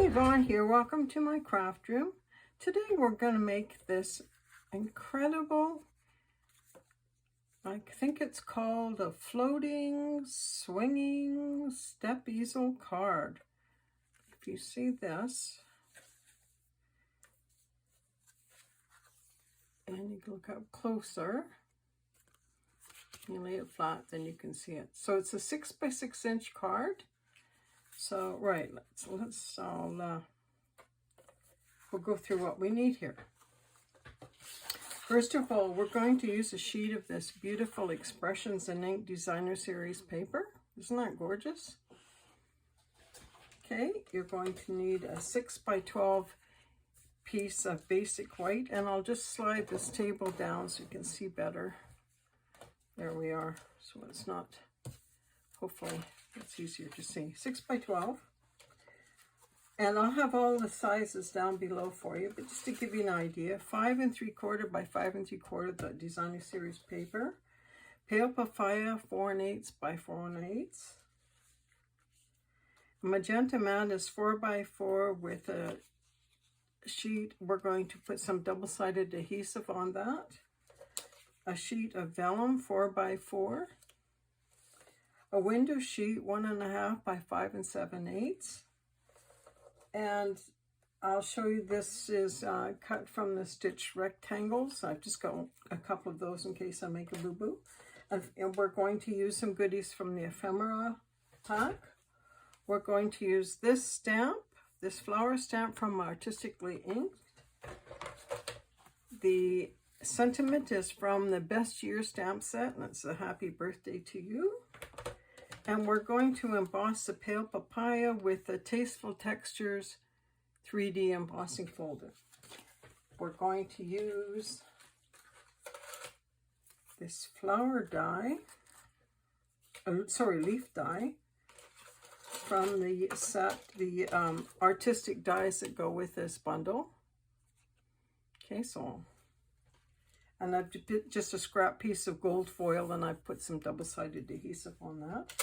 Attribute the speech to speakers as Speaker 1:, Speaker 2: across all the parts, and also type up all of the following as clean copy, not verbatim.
Speaker 1: Yvonne here. Welcome to my craft room. Today we're going to make this incredible, I think it's called a floating, swinging step easel card. If you see this, and you look up closer, you lay it flat, then you can see it. So it's a 6 by 6 inch card. So, right, we'll go through what we need here. First of all, we're going to use a sheet of this beautiful Expressions in Ink Designer Series paper. Isn't that gorgeous? Okay, you're going to need a 6 by 12 piece of basic white, and I'll just slide this table down so you can see better. There we are. So it's not, hopefully, it's easier to see. 6 by 12. And I'll have all the sizes down below for you, but just to give you an idea, 5 3/4 by 5 3/4, the Designer Series paper. Pale Papaya, 4 1/8 by 4 1/8. Magenta mat is 4 by 4 with a sheet. We're going to put some double-sided adhesive on that. A sheet of vellum, 4 by 4. A window sheet, 1 1/2 by 5 7/8. And I'll show you, this is cut from the stitched rectangles. I've just got a couple of those in case I make a boo-boo. And we're going to use some goodies from the Ephemera Pac. We're going to use this stamp, this flower stamp from Artistically Inked. The sentiment is from the Best Year stamp set, and it's a happy birthday to you. And we're going to emboss the Pale Papaya with the Tasteful Textures 3D embossing folder. We're going to use this flower die, leaf die, from the set, the artistic dies that go with this bundle. Okay, so, and I've just a scrap piece of gold foil, and I've put some double-sided adhesive on that.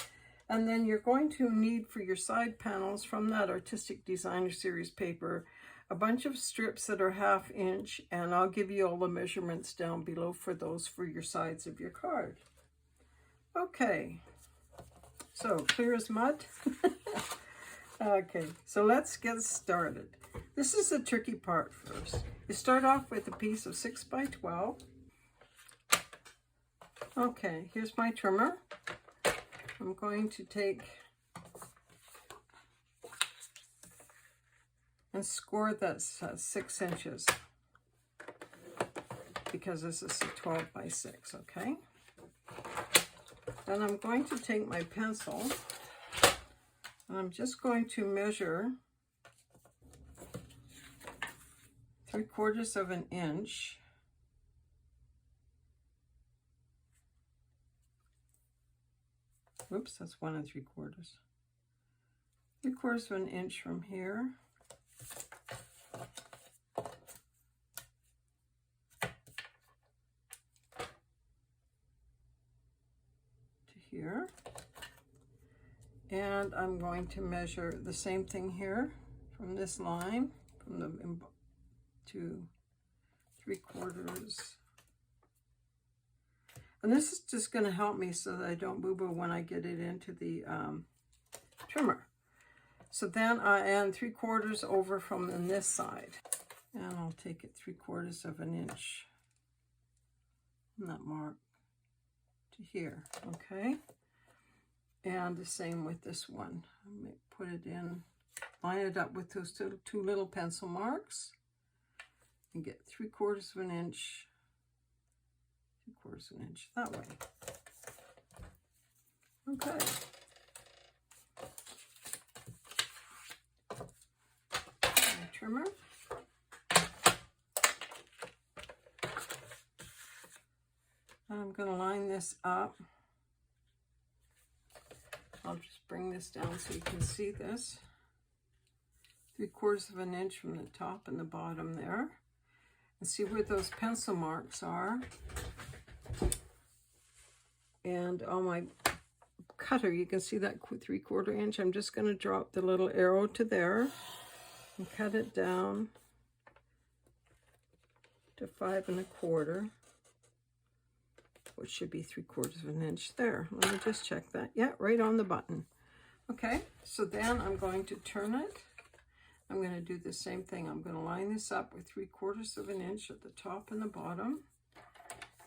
Speaker 1: And then you're going to need for your side panels from that Artistic Designer Series paper, a bunch of strips that are 1/2 inch, and I'll give you all the measurements down below for those for your sides of your card. Okay, so clear as mud. Okay, so let's get started. This is the tricky part first. You start off with a piece of 6 by 12. Okay, here's my trimmer. I'm going to take and score that 6 inches because this is a 12 by 6, okay? Then I'm going to take my pencil and I'm just going to measure 3/4 of an inch . Oops, that's 1 3/4. 3/4 of an inch from here to here. And I'm going to measure the same thing here from this line, from the to 3/4. And this is just going to help me so that I don't boo-boo when I get it into the trimmer. So then I add 3/4 over from this side. And I'll take it 3/4 of an inch from that mark to here, okay? And the same with this one. I'm going to put it in, line it up with those two little pencil marks, and get 3/4 of an inch, 3/4 of an inch that way. Okay. My trimmer. I'm going to line this up. I'll just bring this down so you can see this. 3/4 of an inch from the top and the bottom there. And see where those pencil marks are. And on my cutter, you can see that 3/4 inch. I'm just going to drop the little arrow to there. and cut it down to 5 1/4, which should be 3/4 of an inch there. Let me just check that. Yeah, right on the button. Okay, so then I'm going to turn it. I'm going to do the same thing. I'm going to line this up with 3/4 of an inch at the top and the bottom.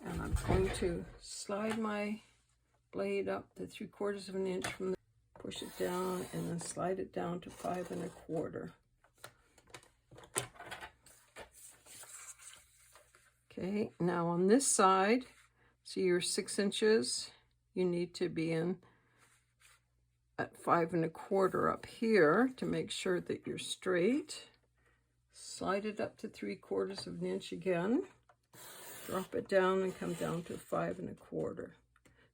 Speaker 1: And I'm going to slide my blade up to 3/4 of an inch from the, push it down, and then slide it down to 5 1/4. Okay, now on this side, see your 6 inches, you need to be in at 5 1/4 up here to make sure that you're straight. Slide it up to 3/4 of an inch again. Drop it down and come down to 5 1/4.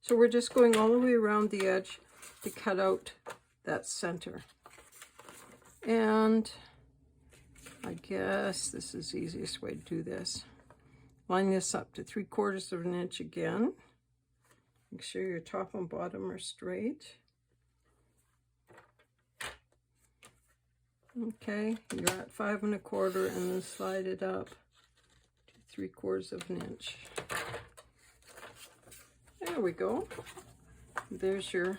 Speaker 1: So we're just going all the way around the edge to cut out that center. And I guess this is the easiest way to do this. Line this up to 3/4 of an inch again. Make sure your top and bottom are straight. Okay, you're at 5 1/4, and then slide it up to 3/4 of an inch. There we go. There's your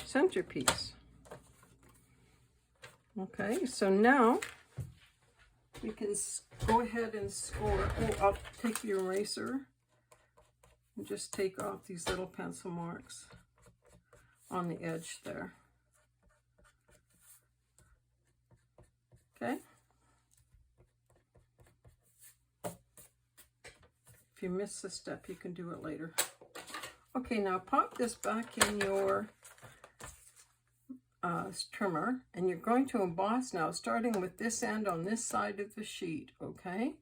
Speaker 1: centerpiece. Okay, so now we can go ahead and score. Oh, I'll take the eraser and just take off these little pencil marks on the edge there. Okay. If you miss this step, you can do it later. Okay, now pop this back in your trimmer, and you're going to emboss now, starting with this end on this side of the sheet, okay?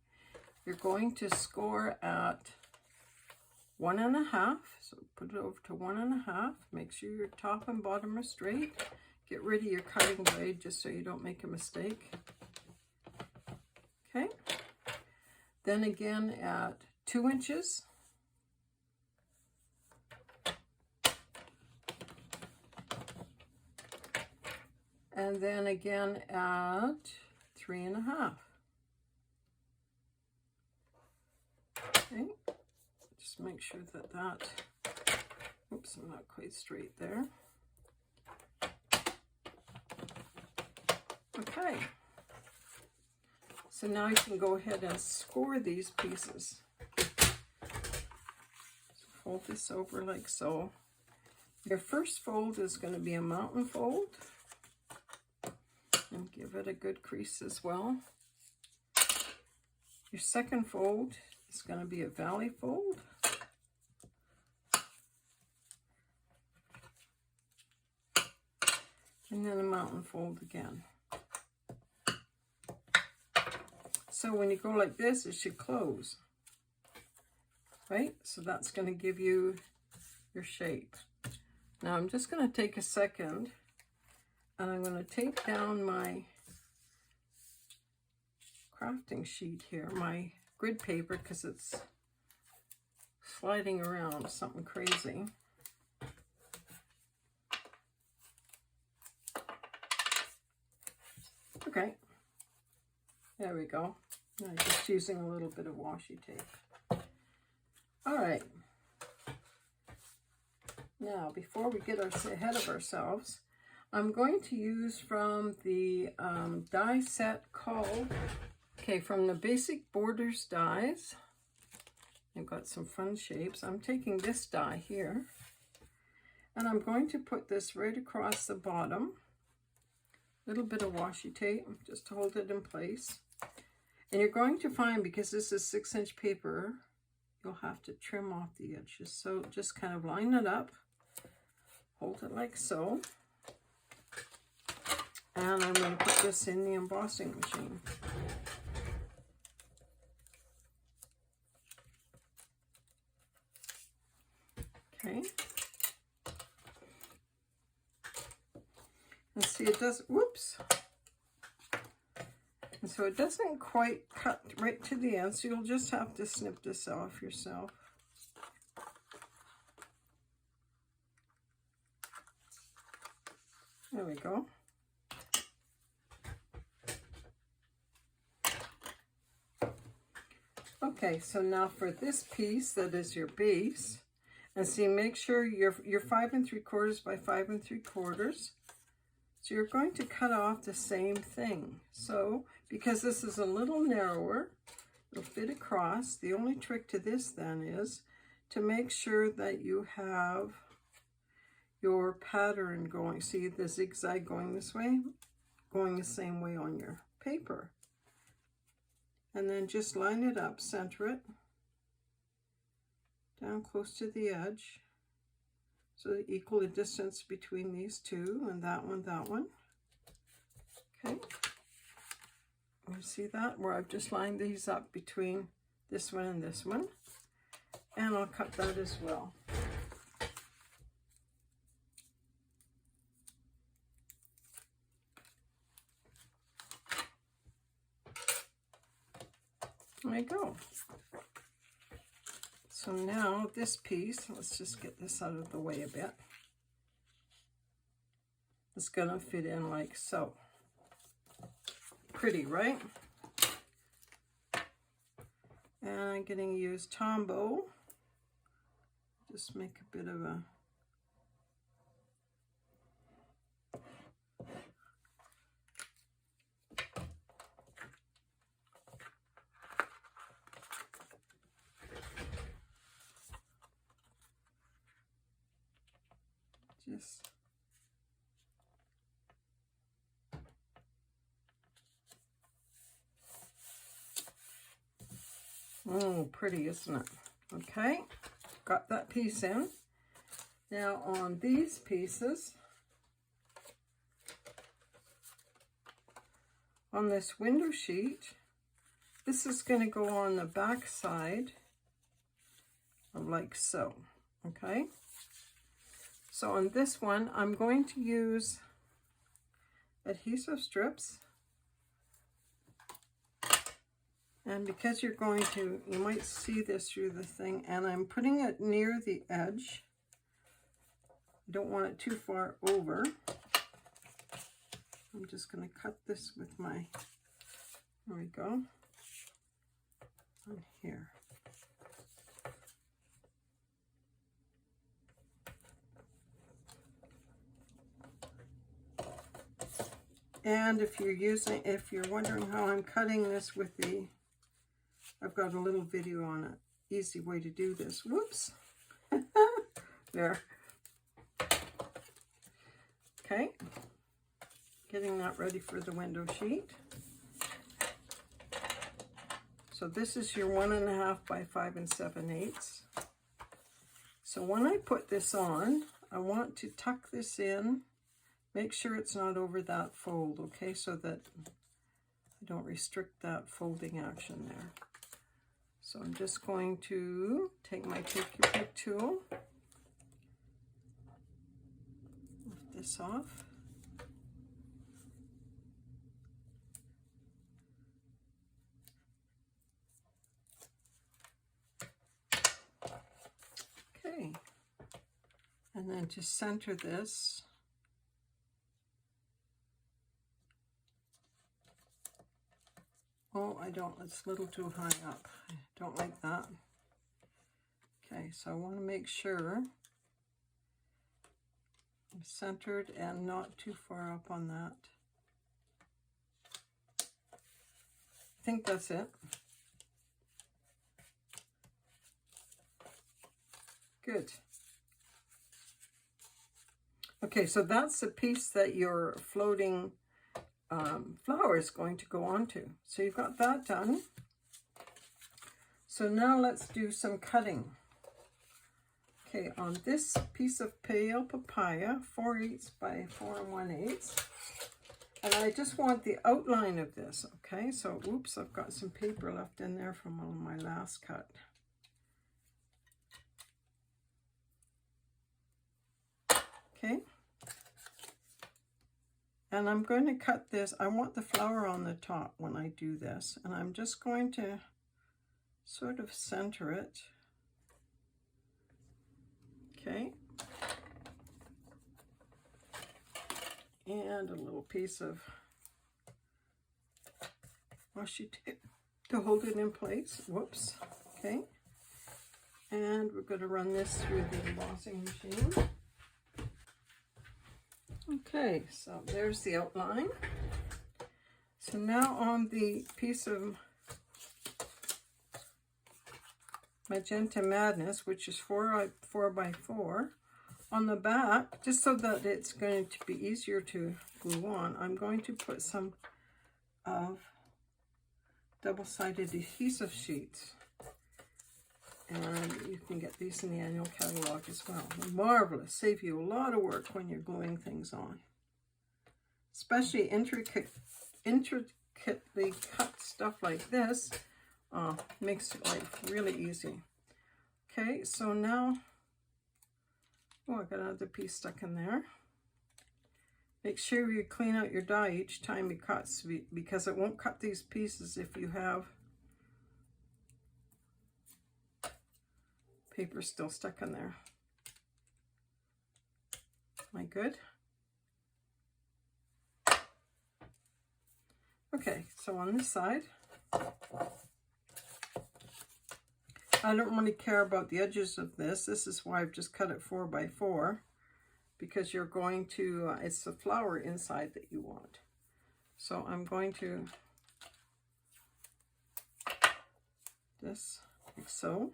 Speaker 1: You're going to score at 1 1/2, so put it over to 1 1/2. Make sure your top and bottom are straight. Get rid of your cutting blade just so you don't make a mistake. Okay. Then again at 2 inches. And then again at 3 1/2. Okay. Just make sure that oops, I'm not quite straight there. Okay, so now you can go ahead and score these pieces. So fold this over like so. Your first fold is going to be a mountain fold, and give it a good crease as well. Your second fold is going to be a valley fold. And then a mountain fold again. So when you go like this, it should close, right? So that's going to give you your shape. Now I'm just going to take a second, and I'm going to take down my crafting sheet here, my grid paper, because it's sliding around something crazy. Okay, there we go. I'm just using a little bit of washi tape. All right. Now, before we get ahead of ourselves, I'm going to use from the die set called, from the Basic Borders dies. I've got some fun shapes. I'm taking this die here, and I'm going to put this right across the bottom. A little bit of washi tape just to hold it in place. And you're going to find, because this is 6-inch paper, you'll have to trim off the edges. So just kind of line it up, hold it like so. And I'm going to put this in the embossing machine. Okay. And see, it does, whoops. And so it doesn't quite cut right to the end, so you'll just have to snip this off yourself. There we go. Okay, so now for this piece that is your base, and see, make sure you're 5 3/4 by 5 3/4. So you're going to cut off the same thing. So because this is a little narrower, it'll fit across. The only trick to this then is to make sure that you have your pattern going. See the zigzag going this way, going the same way on your paper. And then just line it up, center it down close to the edge. So equal the distance between these two, and that one, that one. Okay. You see that? Where I've just lined these up between this one and this one. And I'll cut that as well. There you go. So now this piece, let's just get this out of the way a bit. It's gonna fit in like so. Pretty, right? And I'm gonna use Tombow. Just make a bit of a oh, pretty, isn't it? Okay, got that piece in. Now on these pieces, on this window sheet, this is going to go on the back side of like so. Okay, so on this one, I'm going to use adhesive strips. And because you're going to, you might see this through the thing, and I'm putting it near the edge. I don't want it too far over. I'm just going to cut this with my, there we go, on here. And if you're wondering how I'm cutting this with the, I've got a little video on it. Easy way to do this. Whoops. There. Okay. Getting that ready for the window sheet. So this is your 1.5 by 5 7/8. So when I put this on, I want to tuck this in. Make sure it's not over that fold, okay, so that I don't restrict that folding action there. So I'm just going to take my Take Your Pick tool, lift this off. Okay, and then just center this. Oh, I don't, it's a little too high up. I don't like that. Okay, so I want to make sure I'm centered and not too far up on that. I think that's it. Good. Okay, so that's the piece that your floating flower is going to go onto. So you've got that done. So now let's do some cutting. Okay, on this piece of pale papaya, 4/8 by 4 1/8, and I just want the outline of this. Okay, so oops, I've got some paper left in there from my last cut. Okay. And I'm going to cut this. I want the flower on the top when I do this. And I'm just going to sort of center it. Okay. And a little piece of washi tape to hold it in place. Whoops. Okay. And we're going to run this through the embossing machine. Okay, so there's the outline. So now on the piece of Magenta Madness, which is 4 by 4, on the back, just so that it's going to be easier to glue on, I'm going to put some of double-sided adhesive sheets. And you can get these in the annual catalog as well. They're marvelous. Save you a lot of work when you're gluing things on. Especially intricately cut stuff like this makes life really easy. Okay, so now, oh, I got another piece stuck in there. Make sure you clean out your die each time you cut, because it won't cut these pieces if you have paper still stuck in there. Am I good? Okay, so on this side, I don't really care about the edges of this. This is why I've just cut it 4 by 4, because you're going to, it's the flower inside that you want. So I'm going to, this, like so.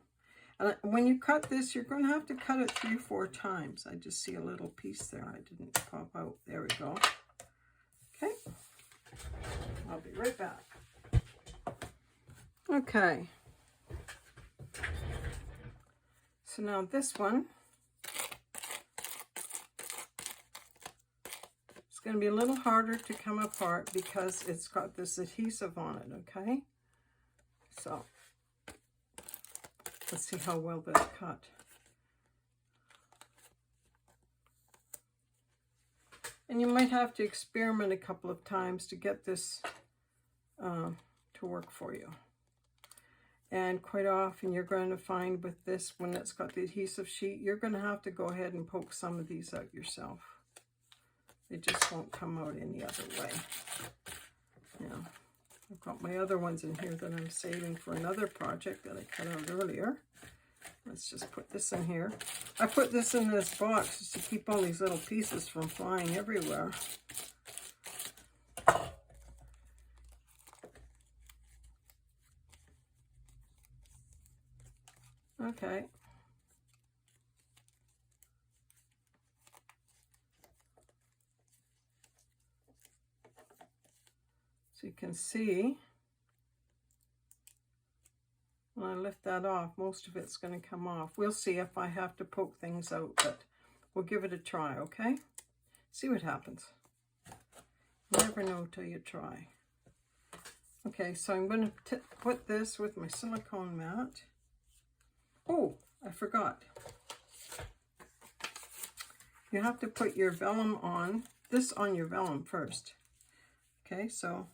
Speaker 1: And when you cut this, you're going to have to cut it 3 or 4 times. I just see a little piece there. I didn't pop out. There we go. Okay. I'll be right back. Okay. So now this one, it's going to be a little harder to come apart because it's got this adhesive on it, okay? So let's see how well that's cut. And you might have to experiment a couple of times to get this to work for you. And quite often you're going to find with this, when it's got the adhesive sheet, you're going to have to go ahead and poke some of these out yourself. They just won't come out any other way. Now, I've got my other ones in here that I'm saving for another project that I cut out earlier. Let's just put this in here. I put this in this box just to keep all these little pieces from flying everywhere. Okay. So you can see, when I lift that off, most of it's going to come off. We'll see if I have to poke things out, but we'll give it a try, okay? See what happens. You never know till you try. Okay, so I'm going to put this with my silicone mat. Oh, I forgot. You have to put your vellum on, this on your vellum first. Okay, so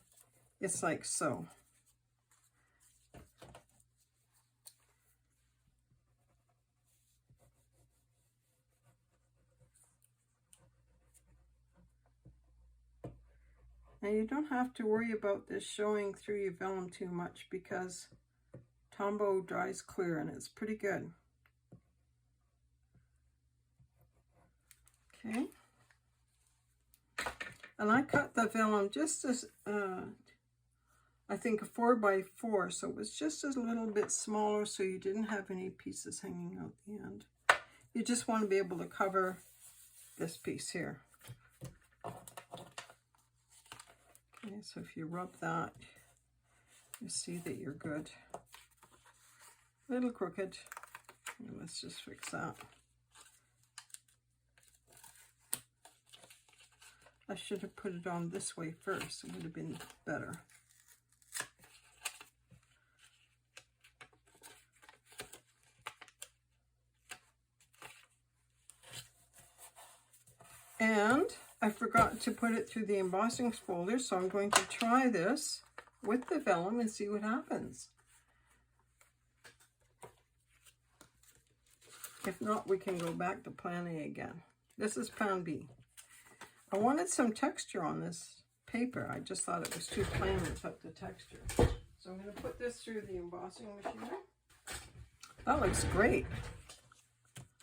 Speaker 1: it's like so. Now you don't have to worry about this showing through your vellum too much because Tombow dries clear and it's pretty good. Okay. And I cut the vellum just as, I think a 4 by 4, so it was just a little bit smaller so you didn't have any pieces hanging out the end. You just want to be able to cover this piece here. Okay, so if you rub that, you see that you're good. A little crooked. And let's just fix that. I should have put it on this way first. It would have been better. And I forgot to put it through the embossing folder, so I'm going to try this with the vellum and see what happens. If not, we can go back to plan A again. This is plan B. I wanted some texture on this paper. I just thought it was too plain without the texture. So I'm going to put this through the embossing machine. That looks great.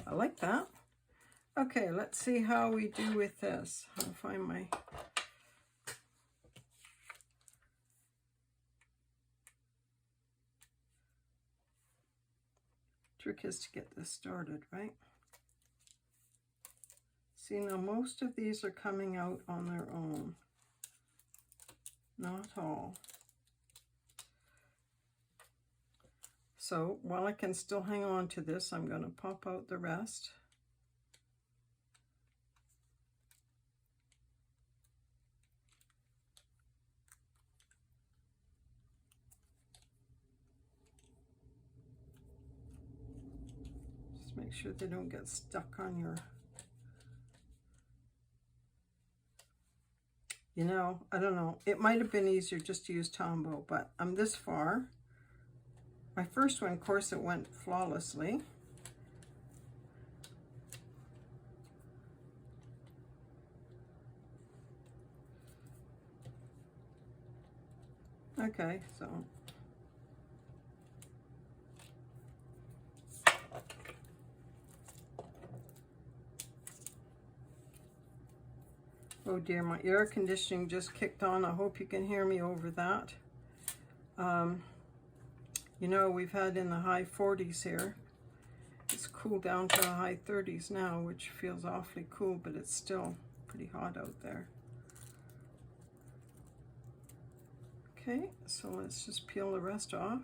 Speaker 1: I like that. Okay, let's see how we do with this. I'll find my... Trick is to get this started, right? See, now most of these are coming out on their own. Not all. So while I can still hang on to this, I'm going to pop out the rest. Just make sure they don't get stuck on your... You know, I don't know. It might have been easier just to use Tombow, but I'm this far. My first one, of course, it went flawlessly. Okay, so... Oh dear, my air conditioning just kicked on. I hope you can hear me over that. You know, we've had in the high 40s here. It's cooled down to the high 30s now, which feels awfully cool, but it's still pretty hot out there. Okay, so let's just peel the rest off.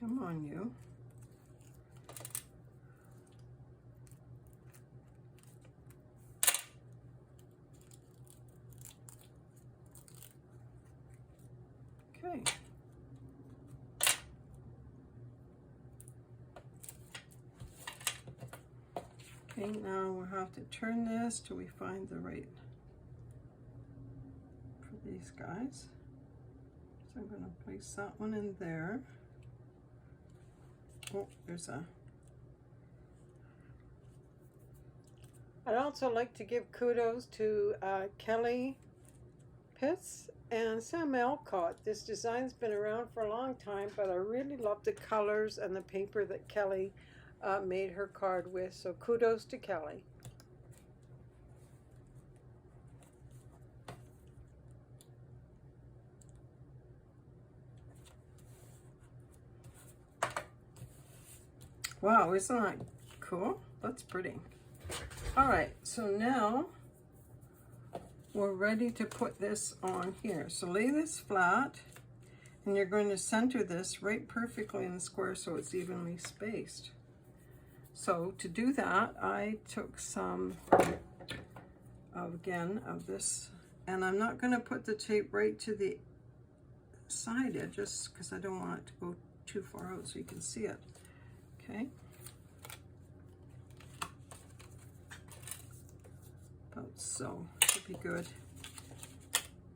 Speaker 1: Come on, you. Okay. Okay, now we'll have to turn this till we find the right for these guys. So I'm going to place that one in there. Oh, there's a... I'd also like to give kudos to Kelly Pitts and Sam Alcott. This design's been around for a long time, but I really love the colors and the paper that Kelly made her card with, so kudos to Kelly. Wow, isn't that cool? That's pretty. All right, so now we're ready to put this on here. So lay this flat, and you're going to center this right perfectly in the square so it's evenly spaced. So to do that, I took some of this, and I'm not going to put the tape right to the side edges because I don't want it to go too far out so you can see it. Okay. About so, should be good.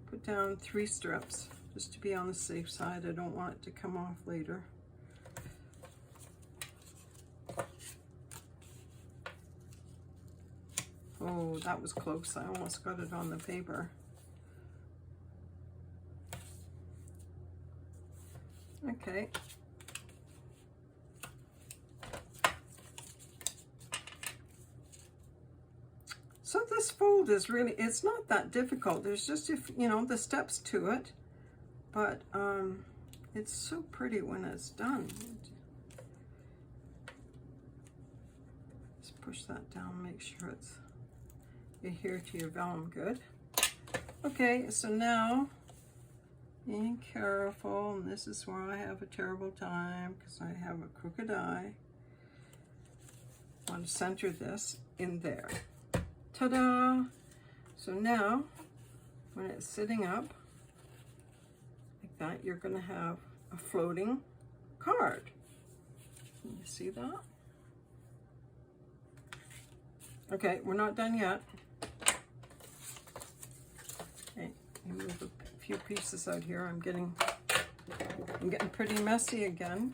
Speaker 1: Put down 3 strips just to be on the safe side. I don't want it to come off later. Oh, that was close. I almost got it on the paper. Okay. So this fold is really, it's not that difficult. There's just, you know, the steps to it, but it's so pretty when it's done. Just push that down, make sure it's adhere to your vellum good. Okay, so now, being careful, and this is where I have a terrible time because I have a crooked eye. I want to center this in there. Ta-da! So now, when it's sitting up like that, you're going to have a floating card. Can you see that? Okay, we're not done yet. Okay, you move a few pieces out here. I'm getting pretty messy again.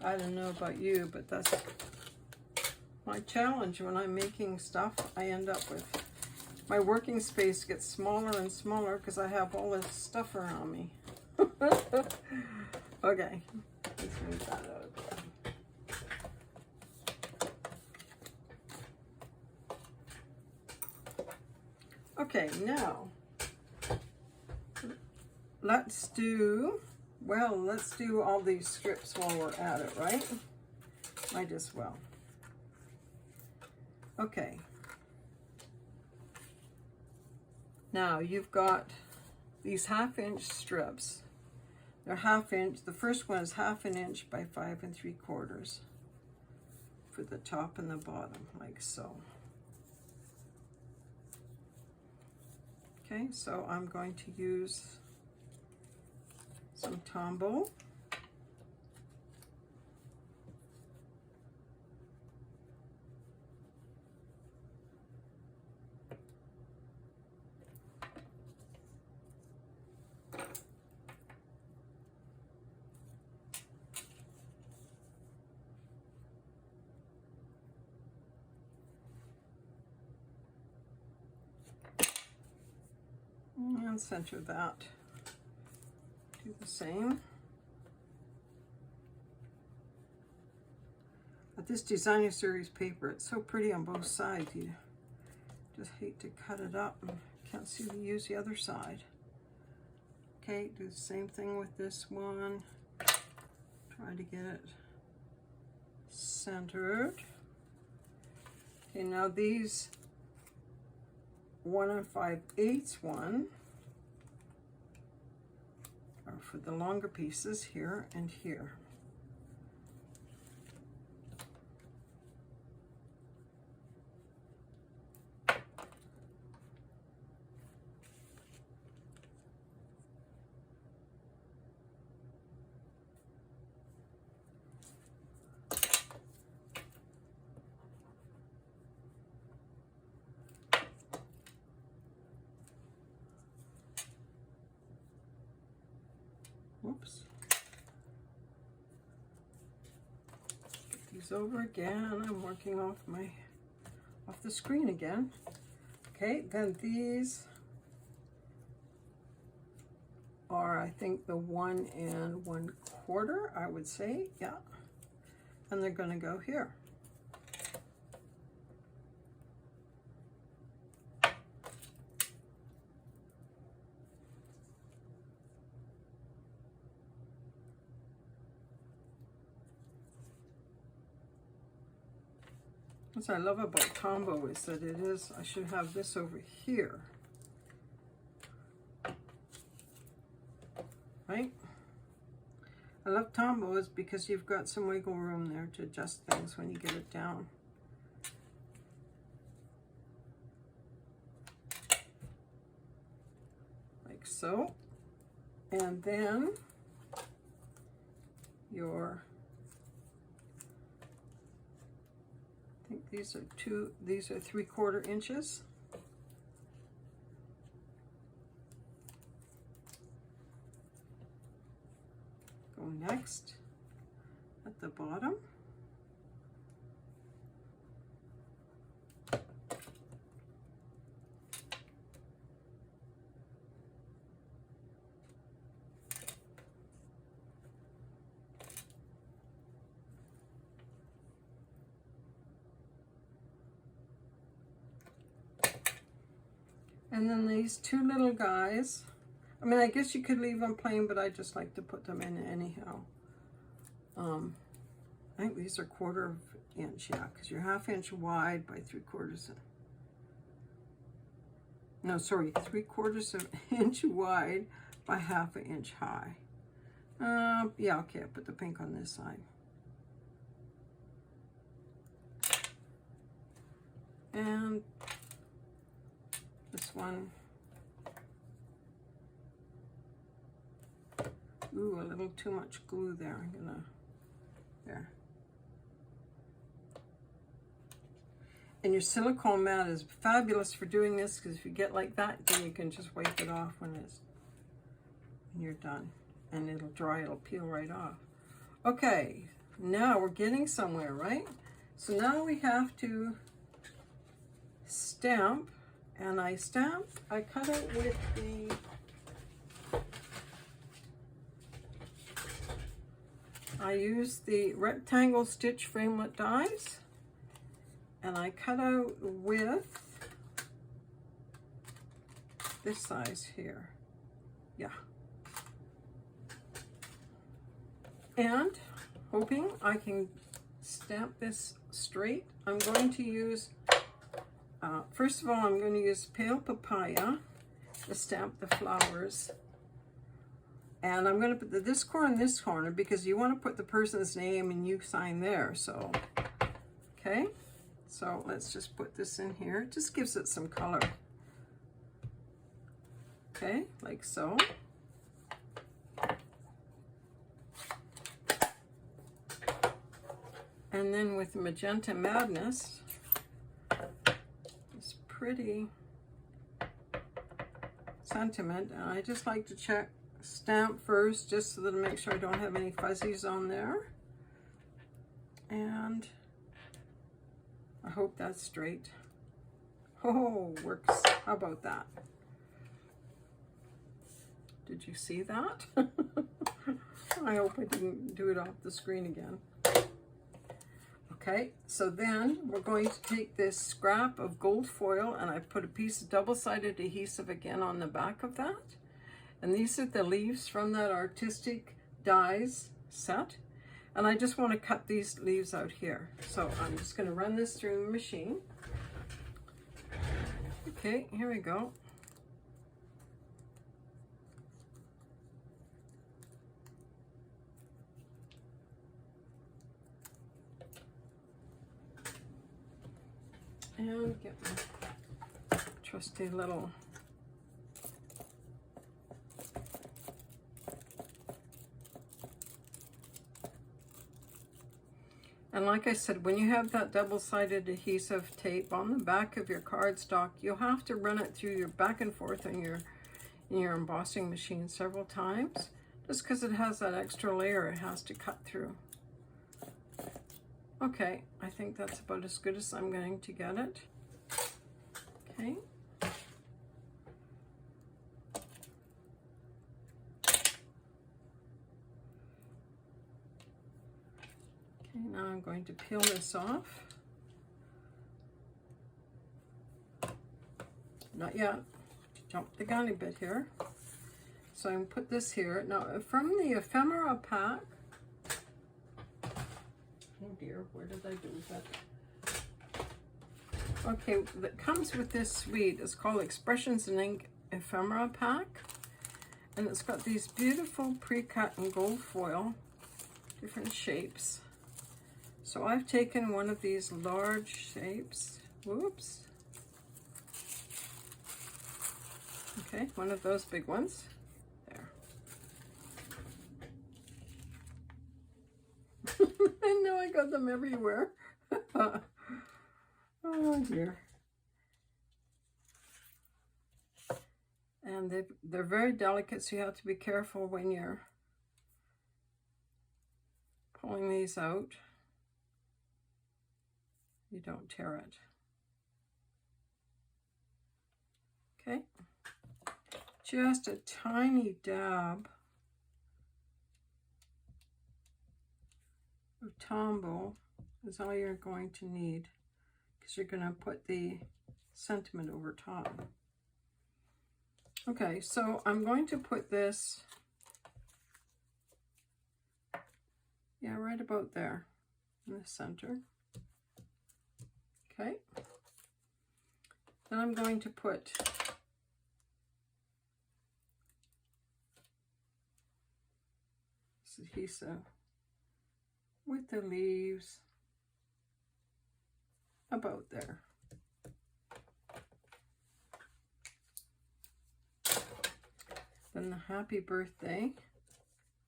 Speaker 1: I don't know about you, but that's my challenge when I'm making stuff. I end up with my working space gets smaller and smaller because I have all this stuff around me. Okay, let's move that out of there. Okay, now let's do all these strips while we're at it, right? Might as well. Okay. Now you've got these 1/2" strips. They're 1/2". The first one is 1/2 inch by 5 3/4 for the top and the bottom, like so. Okay, so I'm going to use some Tombow. And center that. Do the same. But this designer series paper, it's so pretty on both sides. You just hate to cut it up and can't see to use the other side. Okay, do the same thing with this one. Try to get it centered. Okay, now these 1 5/8 one are for the longer pieces here and here. Whoops. Get these over again. I'm working off the screen again. Okay, then these are, I think, the 1 1/4, I would say, yeah. And they're going to go here. What I love about Tombow is that I should have this over here. Right? I love Tombow is because you've got some wiggle room there to adjust things when you get it down. Like so. And then your, I think these are 3/4 inches. Go next at the bottom. And then these 2 little guys, I mean, I guess you could leave them plain, but I just like to put them in anyhow. I think these are 1/4 inch, yeah, because you're 1/2 inch wide by 3/4. No, sorry, 3/4 inch wide by 1/2 inch high. Yeah, okay, I put the pink on this side. And this one, ooh, a little too much glue there. I'm gonna, there. And your silicone mat is fabulous for doing this, because if you get like that, then you can just wipe it off when you're done. And it'll dry, it'll peel right off. Okay, now we're getting somewhere, right? So now we have to stamp And I cut it with the I use the rectangle stitch framelit dies, and I cut out with this size here. Yeah. And hoping I can stamp this straight, I'm going to use, first of all, I'm going to use pale papaya to stamp the flowers. And I'm going to put this corner and this corner because you want to put the person's name and you sign there. So, okay. So let's just put this in here. It just gives it some color. Okay, like so. And then with Magenta Madness, this pretty sentiment. And I just like to check stamp first just so that I make sure I don't have any fuzzies on there. And I hope that's straight. Oh, works. How about that? Did you see that? I hope I didn't do it off the screen again. Okay, so then we're going to take this scrap of gold foil and I put a piece of double-sided adhesive again on the back of that. And these are the leaves from that Artistic dies set. And I just want to cut these leaves out here. So I'm just going to run this through the machine. Okay, here we go. And get my trusty little and like I said, when you have that double-sided adhesive tape on the back of your cardstock, you'll have to run it through your back and forth in your embossing machine several times, just because it has that extra layer it has to cut through. Okay, I think that's about as good as I'm going to get it. Okay. Okay, now I'm going to peel this off. Not yet. Jump the gun a bit here. So I'm going to put this here. Now, from the Ephemera Pac, oh dear, where did I do that? Okay, that comes with this suite. It's called Expressions in Ink Ephemera Pac. And it's got these beautiful pre-cut in gold foil, different shapes. So I've taken one of these large shapes. Whoops. Okay, one of those big ones. There. I know I got them everywhere. Oh dear. And they're very delicate, so you have to be careful when you're pulling these out. You don't tear it. Okay. Just a tiny dab of Tombow is all you're going to need, because you're going to put the sentiment over top. Okay, so I'm going to put this, yeah, right about there in the center. Okay. Then I'm going to put this adhesive with the leaves about there. Then the happy birthday,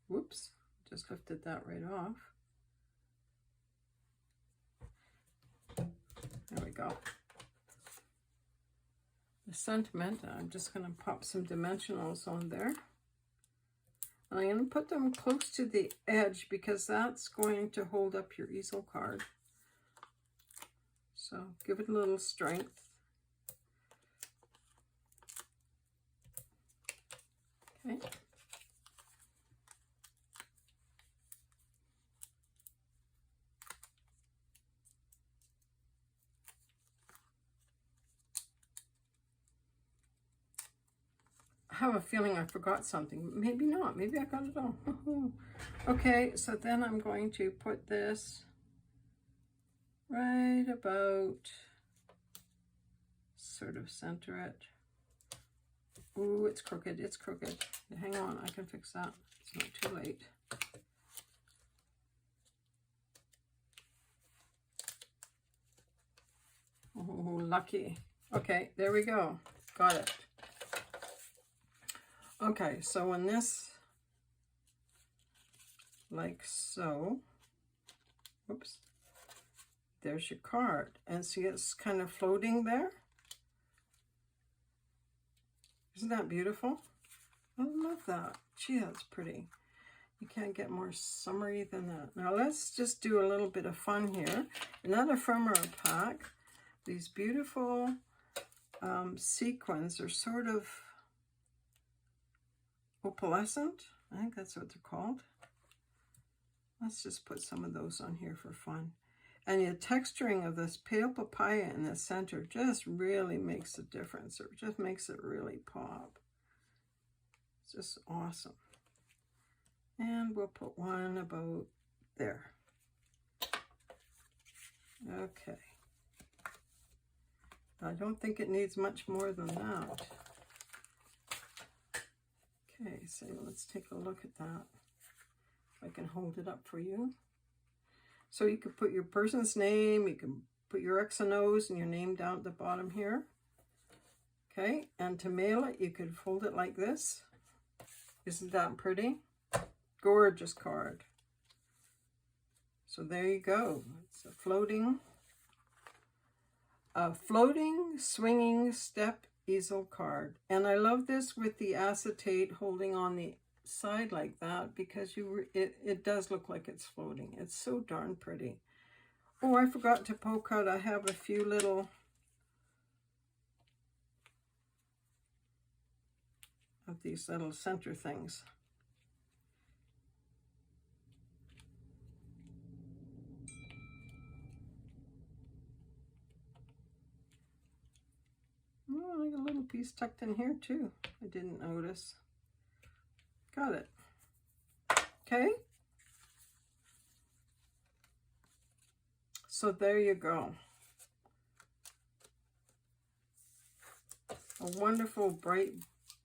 Speaker 1: whoops, just lifted that right off. There we go. The sentiment, I'm just going to pop some dimensionals on there. And I'm going to put them close to the edge because that's going to hold up your easel card. So give it a little strength. Okay. I have a feeling I forgot something. Maybe not. Maybe I got it all. Okay, so then I'm going to put this right about, sort of center it. Ooh, it's crooked. It's crooked. Hang on, I can fix that. It's not too late. Oh, lucky. Okay, there we go. Got it. Okay, so when this, like so, whoops, there's your card. And see, it's kind of floating there. Isn't that beautiful? I love that. Gee, that's pretty. You can't get more summery than that. Now let's just do a little bit of fun here. In that ephemera pack, these beautiful sequins are sort of opalescent. I think that's what they're called. Let's just put some of those on here for fun. And the texturing of this pale papaya in the center just really makes a difference. It just makes it really pop. It's just awesome. And we'll put one about there. Okay. I don't think it needs much more than that. Okay, so let's take a look at that. If I can hold it up for you. So you could put your person's name, you can put your X and O's and your name down at the bottom here. Okay, and to mail it, you could fold it like this. Isn't that pretty? Gorgeous card. So there you go. It's a floating swinging step easel card. And I love this with the acetate holding on the side like that, because it does look like it's floating. It's so darn pretty. Oh, I forgot to poke out. I have a few little of these little center things. Oh, I got a little piece tucked in here too. I didn't notice. Got it. Okay. So there you go. A wonderful, bright,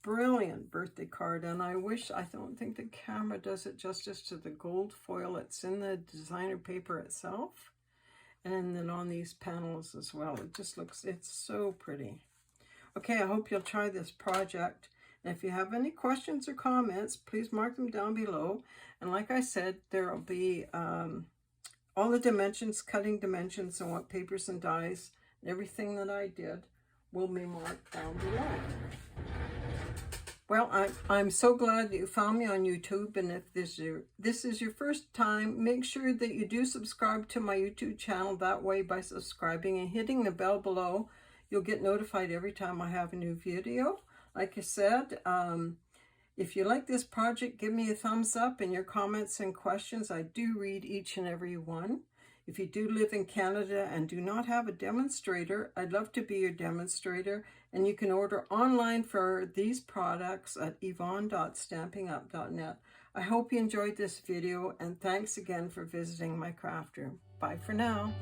Speaker 1: brilliant birthday card. And I don't think the camera does it justice to the gold foil. It's in the designer paper itself. And then on these panels as well. It just looks, it's so pretty. Okay, I hope you'll try this project. And if you have any questions or comments, please mark them down below. And like I said, there will be all the dimensions, cutting dimensions, and what papers and dyes, and everything that I did will be marked down below. Well, I'm so glad that you found me on YouTube. And if this is your first time, make sure that you do subscribe to my YouTube channel. That way, by subscribing and hitting the bell below, you'll get notified every time I have a new video. Like I said, if you like this project, give me a thumbs up, and your comments and questions, I do read each and every one. If you do live in Canada and do not have a demonstrator, I'd love to be your demonstrator, and you can order online for these products at yvonne.stampinup.net. I hope you enjoyed this video, and thanks again for visiting my craft room. Bye for now.